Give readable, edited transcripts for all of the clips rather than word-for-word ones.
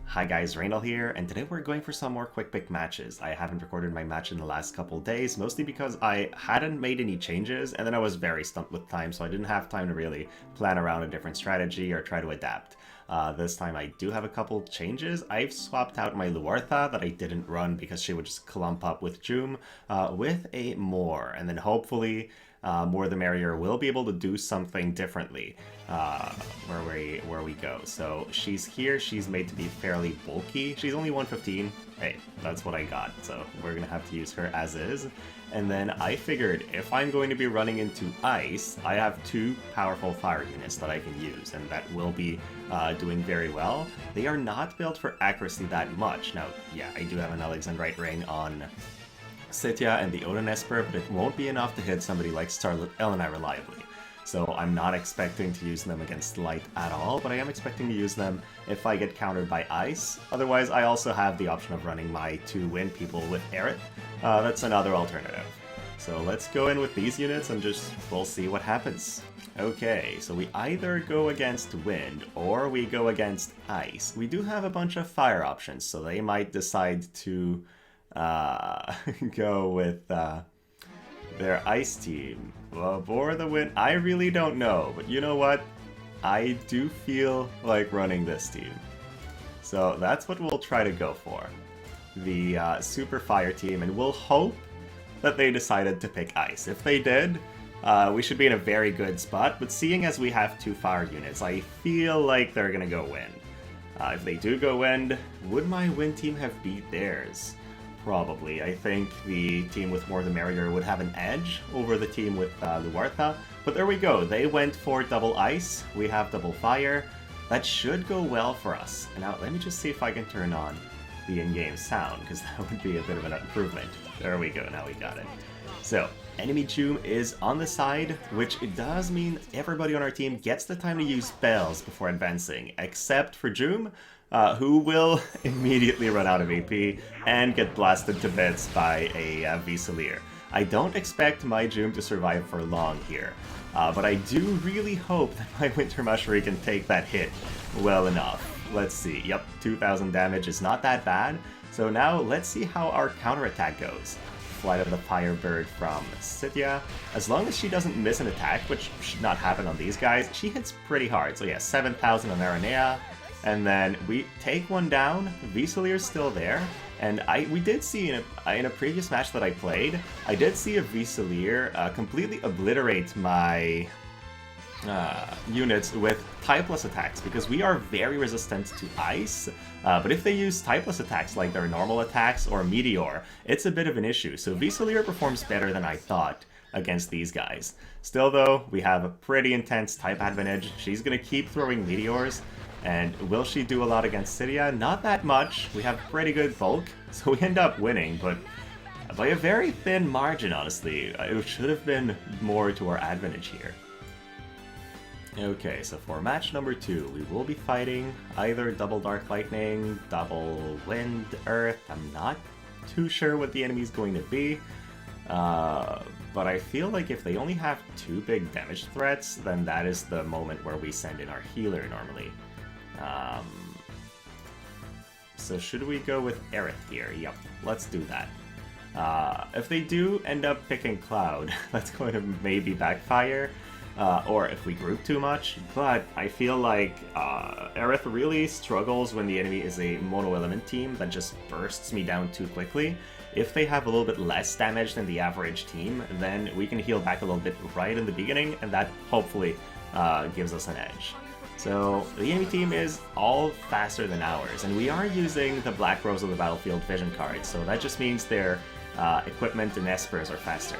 Hi guys, Reynold here, and today we're going for some more quick pick matches. I haven't recorded my match in the last couple days, mostly because I hadn't made any changes, and then I was very stumped with time, so I didn't have time to really plan around a different strategy or try to adapt. This time I do have a couple changes. I've swapped out my Luartha that I didn't run because she would just clump up with Joom with a Moor, and then hopefully More the Merrier will be able to do something differently where we go. So she's here, she's made to be fairly bulky. She's only 115. Hey, that's what I got, so we're gonna have to use her as is. And then I figured if I'm going to be running into ice, I have two powerful fire units that I can use, and that will be doing very well. They are not built for accuracy that much. Now, yeah, I do have an Alexandrite Ring on Sitya and the Odin Esper, but it won't be enough to hit somebody like Starlit Eleni reliably. So I'm not expecting to use them against Light at all, but I am expecting to use them if I get countered by Ice. Otherwise, I also have the option of running my two Wind people with Aerith. That's another alternative. So let's go in with these units and we'll see what happens. Okay, so we either go against Wind or we go against Ice. We do have a bunch of fire options, so they might decide to go with their Ice team. Or the Wind, I really don't know, but you know what? I do feel like running this team. So that's what we'll try to go for. The Super Fire team, and we'll hope that they decided to pick Ice. If they did, we should be in a very good spot, but seeing as we have two fire units, I feel like they're gonna go Wind. If they do go Wind, would my Wind team have beat theirs? Probably. I think the team with More the Merrier would have an edge over the team with Luartha. But there we go. They went for double ice. We have double fire. That should go well for us. And now let me just see if I can turn on the in-game sound, because that would be a bit of an improvement. There we go. Now we got it. So, enemy Joom is on the side, which it does mean everybody on our team gets the time to use spells before advancing, except for Joom, who will immediately run out of AP and get blasted to bits by a Visalier. I don't expect my Joom to survive for long here, but I do really hope that my Winter Mushery can take that hit well enough. Let's see, yep, 2000 damage is not that bad, so now let's see how our counterattack goes. Flight of the Firebird from Sitya. As long as she doesn't miss an attack, which should not happen on these guys, she hits pretty hard. So yeah, 7,000 on Aranea. And then we take one down, Visalier's still there, and we did see in a previous match that I played, I did see a Visalier completely obliterate my units with typeless attacks, because we are very resistant to ice, but if they use typeless attacks like their normal attacks or Meteor, it's a bit of an issue. So Visalier performs better than I thought against these guys. Still though, we have a pretty intense type advantage. She's gonna keep throwing Meteors. And will she do a lot against Sitya? Not that much. We have pretty good bulk, so we end up winning, but by a very thin margin, honestly. It should have been more to our advantage here. Okay, so for match number 2, we will be fighting either double Dark Lightning, double Wind, Earth. I'm not too sure what the enemy is going to be, but I feel like if they only have 2 big damage threats, then that is the moment where we send in our healer normally. So should we go with Aerith here? Yep, let's do that. If they do end up picking Cloud, that's going to maybe backfire, or if we group too much, but I feel like Aerith really struggles when the enemy is a mono-element team that just bursts me down too quickly. If they have a little bit less damage than the average team, then we can heal back a little bit right in the beginning, and that hopefully gives us an edge. So the enemy team is all faster than ours, and we are using the Black Rose of the Battlefield Vision card, so that just means their equipment and espers are faster.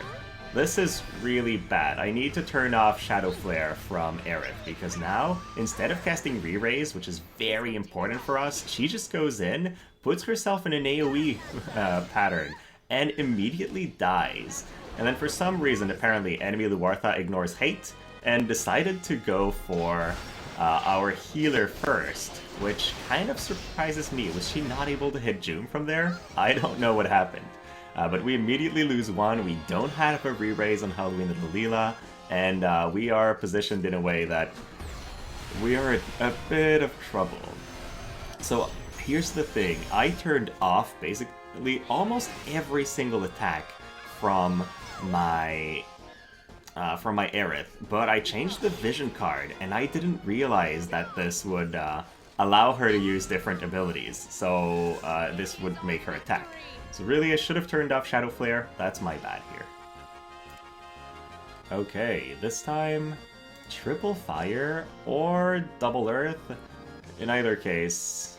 This is really bad. I need to turn off Shadow Flare from Aerith, because now, instead of casting Re-Raise, which is very important for us, she just goes in, puts herself in an AoE pattern, and immediately dies. And then for some reason, apparently, enemy Luartha ignores hate, and decided to go for our healer first, which kind of surprises me. Was she not able to hit Joom from there? I don't know what happened. But we immediately lose one. We don't have a re-raise on Halloween of the Leela, and we are positioned in a way that we are in a bit of trouble. So here's the thing. I turned off basically almost every single attack from my Aerith, but I changed the vision card, and I didn't realize that this would allow her to use different abilities, so this would make her attack. So really, I should have turned off Shadow Flare. That's my bad here. Okay, this time, triple fire or double earth. In either case,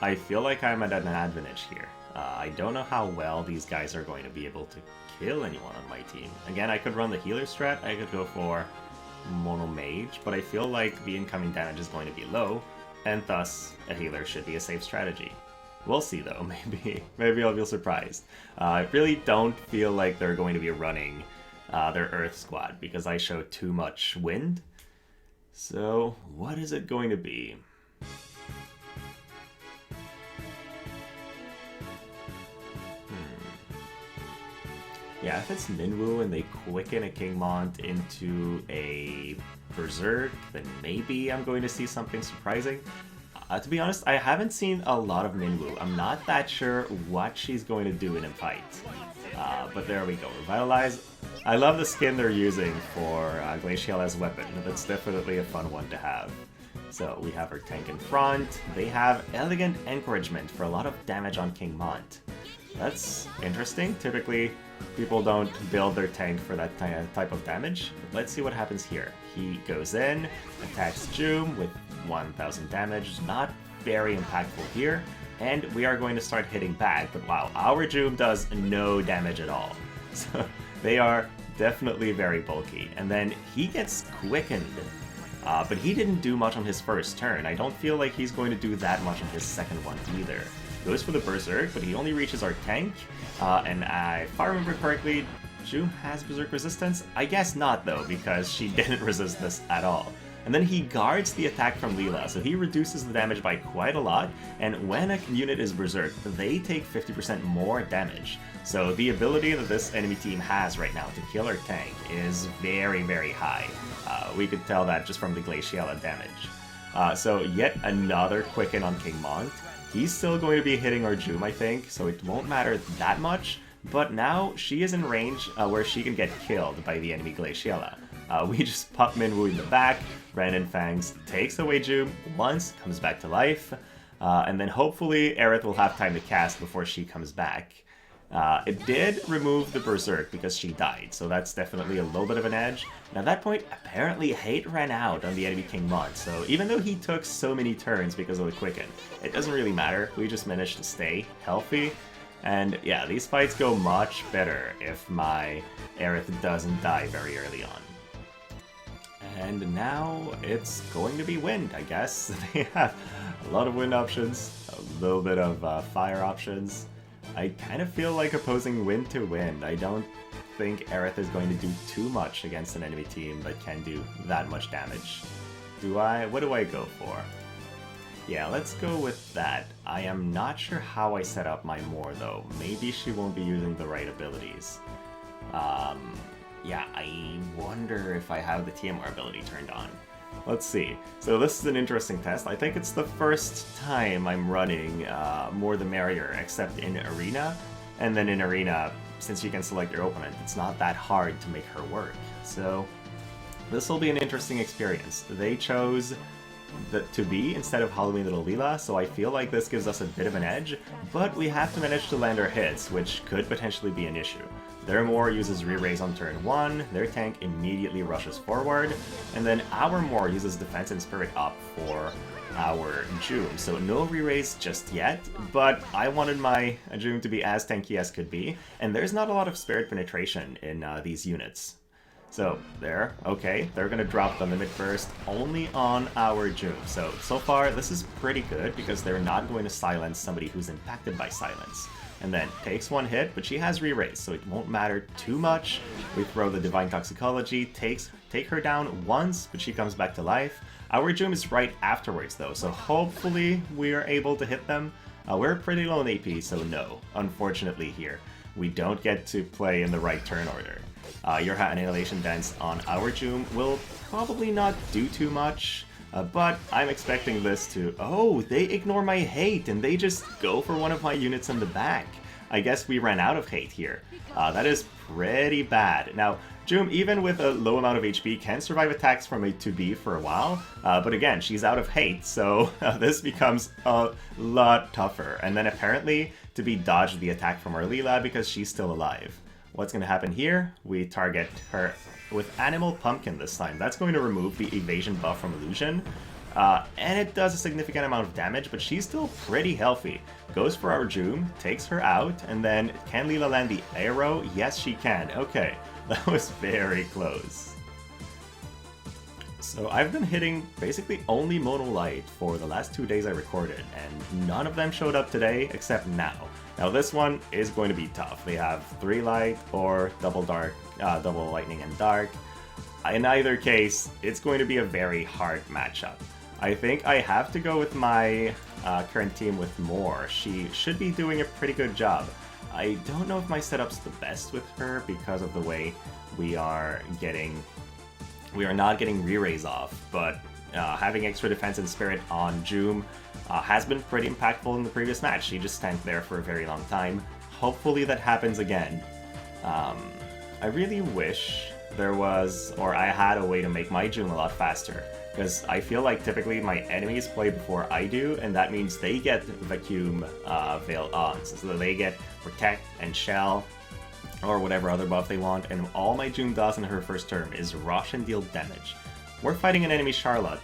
I feel like I'm at an advantage here. I don't know how well these guys are going to be able to kill anyone on my team. Again, I could run the healer strat, I could go for Mono Mage, but I feel like the incoming damage is going to be low, and thus a healer should be a safe strategy. We'll see though, maybe I'll be surprised. I really don't feel like they're going to be running their Earth squad because I show too much wind. So what is it going to be? Yeah, if it's Minwoo and they quicken a Kingmont into a Berserk, then maybe I'm going to see something surprising. To be honest, I haven't seen a lot of Minwoo. I'm not that sure what she's going to do in a fight. But there we go. Revitalize. I love the skin they're using for Glacial as weapon. That's definitely a fun one to have. So we have our tank in front. They have Elegant Encouragement for a lot of damage on Kingmont. That's interesting. Typically, people don't build their tank for that type of damage. But let's see what happens here. He goes in, attacks Joom with 1000 damage. Not very impactful here. And we are going to start hitting back. But wow, our Joom does no damage at all. So they are definitely very bulky. And then he gets quickened. But he didn't do much on his first turn. I don't feel like he's going to do that much on his second one either. Goes for the Berserk, but he only reaches our tank. And if I remember correctly, Joom has Berserk resistance? I guess not though, because she didn't resist this at all. And then he guards the attack from Leela, so he reduces the damage by quite a lot, and when a unit is Berserk, they take 50% more damage. So the ability that this enemy team has right now to kill our tank is very, very high. We could tell that just from the Glaciala damage. So yet another Quicken on Kingmont. He's still going to be hitting our Joom, I think, so it won't matter that much, but now she is in range where she can get killed by the enemy Glaciala. We just pop Minwoo in the back, Brandon Fangs takes away Joom once, comes back to life, and then hopefully Aerith will have time to cast before she comes back. It did remove the Berserk because she died, so that's definitely a little bit of an edge. And at that point, apparently hate ran out on the enemy Kingmont, so even though he took so many turns because of the Quicken, it doesn't really matter. We just managed to stay healthy. And yeah, these fights go much better if my Aerith doesn't die very early on. And now it's going to be wind, I guess. They have a lot of wind options, a little bit of fire options. I kind of feel like opposing wind to wind. I don't think Aerith is going to do too much against an enemy team that can do that much damage. What do I go for? Yeah, let's go with that. I am not sure how I set up my Moore though. Maybe she won't be using the right abilities. Yeah, I wonder if I have the TMR ability turned on. Let's see. So this is an interesting test. I think it's the first time I'm running More the Merrier, except in Arena. And then in Arena, since you can select your opponent, it's not that hard to make her work. So this will be an interesting experience. They chose to be instead of Halloween Little Leela, so I feel like this gives us a bit of an edge, but we have to manage to land our hits, which could potentially be an issue. Their Moore uses Re-Raise on turn 1, their tank immediately rushes forward, and then our Moore uses Defense and Spirit up for our Joom. So no Re-Raise just yet, but I wanted my Joom to be as tanky as could be, and there's not a lot of Spirit penetration in these units. So there, okay, they're gonna drop the Mimic Burst only on our Joom. So far this is pretty good because they're not going to silence somebody who's impacted by silence. And then takes one hit, but she has Re-Raise, so it won't matter too much. We throw the Divine Toxicology, take her down once, but she comes back to life. Our Joom is right afterwards though, so hopefully we are able to hit them. We're pretty low in AP, so no, unfortunately here. We don't get to play in the right turn order. Your Annihilation Dance on our Joom will probably not do too much. But I'm expecting this to... Oh, they ignore my hate and they just go for one of my units in the back. I guess we ran out of hate here. That is pretty bad. Now, Joom, even with a low amount of HP, can survive attacks from a 2B for a while. But again, she's out of hate, so this becomes a lot tougher. And then apparently, to be dodged the attack from our Leela because she's still alive. What's going to happen here? We target her with Animal Pumpkin this time. That's going to remove the evasion buff from Illusion. And it does a significant amount of damage, but she's still pretty healthy. Goes for our Joom, takes her out, and then can Leela land the arrow? Yes, she can. Okay, that was very close. So I've been hitting basically only Mono Light for the last 2 days I recorded, and none of them showed up today except now. Now this one is going to be tough. They have 3 Light or double Lightning and Dark. In either case, it's going to be a very hard matchup. I think I have to go with my current team with Moore. She should be doing a pretty good job. I don't know if my setup's the best with her because of the way we are not getting re-raise off, but having extra defense and spirit on Joom has been pretty impactful in the previous match. She just tanked there for a very long time. Hopefully that happens again. I really wish there was, or I had a way to make my Joom a lot faster, because I feel like typically my enemies play before I do, and that means they get Vacuum Veil on, so they get Protect and Shell, or whatever other buff they want, and all my Joom does in her first turn is rush and deal damage. We're fighting an enemy Charlotte.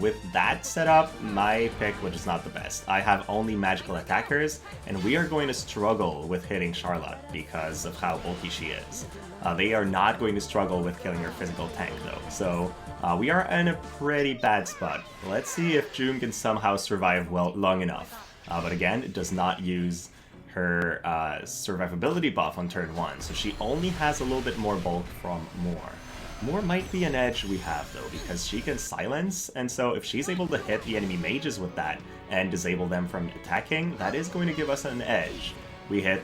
With that setup, my pick, which is not the best. I have only magical attackers, and we are going to struggle with hitting Charlotte because of how bulky she is. They are not going to struggle with killing her physical tank though, so we are in a pretty bad spot. Let's see if Joom can somehow survive long enough. But again, it does not use her survivability buff on turn 1, so she only has a little bit more bulk from Moore. Moore might be an edge we have though, because she can silence, and so if she's able to hit the enemy mages with that and disable them from attacking, that is going to give us an edge. We hit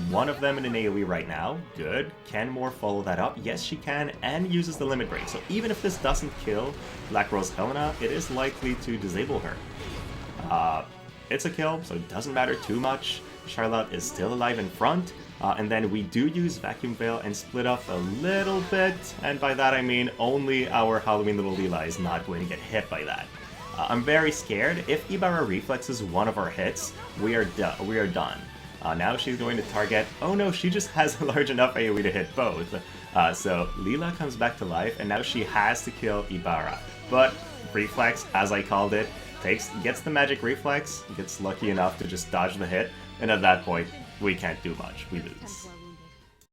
one of them in an AoE right now. Good. Can Moore follow that up? Yes, she can, and uses the limit break. So even if this doesn't kill Black Rose Helena, it is likely to disable her. It's a kill, so it doesn't matter too much. Charlotte is still alive in front, and then we do use Vacuum Veil and split up a little bit, and by that I mean only our Halloween Little Leela is not going to get hit by that. I'm very scared. If Ibarra reflexes one of our hits, we are done. Now she's going to target... Oh no, she just has a large enough AoE to hit both. So Leela comes back to life, and now she has to kill Ibarra. But reflex, as I called it, gets the magic reflex, gets lucky enough to just dodge the hit, and at that point, we can't do much. We lose.